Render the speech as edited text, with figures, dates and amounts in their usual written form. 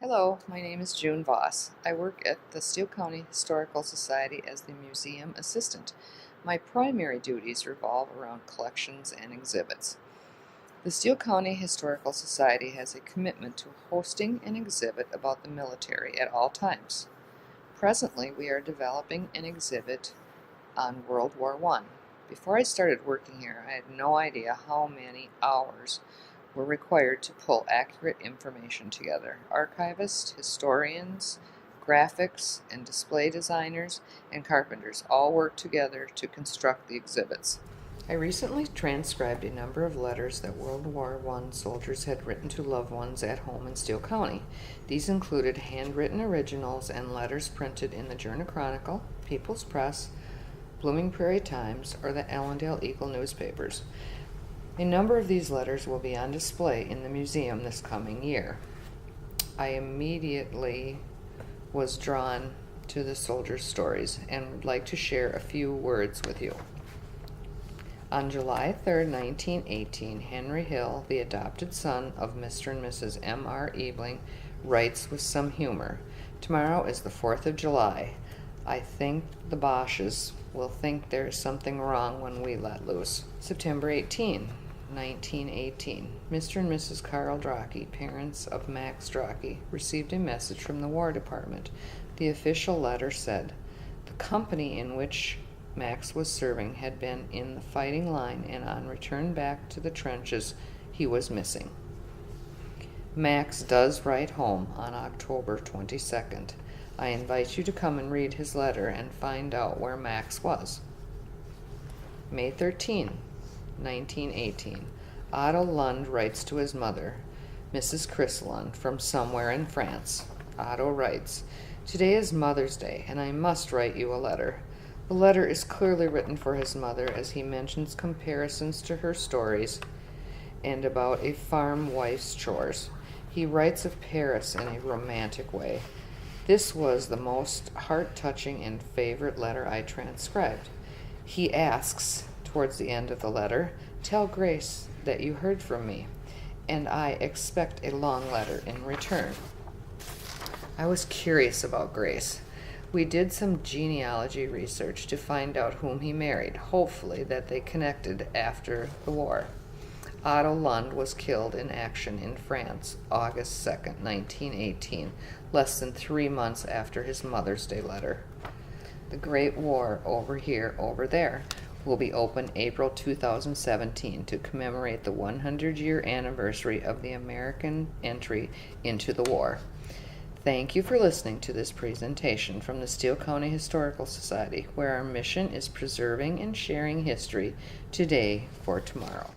Hello, my name is June Voss. I work at the Steele County Historical Society as the museum assistant. My primary duties revolve around collections and exhibits. The Steele County Historical Society has a commitment to hosting an exhibit about the military at all times. Presently, we are developing an exhibit on World War I. Before I started working here, I had no idea how many hours were required to pull accurate information together. Archivists, historians, graphics, and display designers and carpenters all worked together to construct the exhibits. I recently transcribed a number of letters that World War I soldiers had written to loved ones at home in Steele County. These included handwritten originals and letters printed in the Journal Chronicle, People's Press, Blooming Prairie Times, or the Allendale Eagle newspapers. A number of these letters will be on display in the museum this coming year. I immediately was drawn to the soldiers' stories and would like to share a few words with you. On July 3, 1918, Henry Hill, the adopted son of Mr. and Mrs. M.R. Ebeling, writes with some humor, "Tomorrow is the 4th of July. I think the Boches will think there is something wrong when we let loose." September 18, 1918. Mr. and Mrs. Carl Drocke, parents of Max Drocke, received a message from the War Department. The official letter said, the company in which Max was serving had been in the fighting line, and on return back to the trenches, he was missing. Max does write home on October 22nd. I invite you to come and read his letter and find out where Max was. May 13, 1918. Otto Lund writes to his mother, Mrs. Chris Lund, from somewhere in France. Otto writes, "Today is Mother's Day, and I must write you a letter." The letter is clearly written for his mother, as he mentions comparisons to her stories and about a farm wife's chores. He writes of Paris in a romantic way. This was the most heart-touching and favorite letter I transcribed. He asks, towards the end of the letter, "Tell Grace that you heard from me, and I expect a long letter in return." I was curious about Grace. We did some genealogy research to find out whom he married, hopefully that they connected after the war. Otto Lund was killed in action in France, August 2nd, 1918, less than 3 months after his Mother's Day letter. The Great War Over Here, Over There will be open April 2017 to commemorate the 100-year anniversary of the American entry into the war. Thank you for listening to this presentation from the Steele County Historical Society, where our mission is preserving and sharing history today for tomorrow.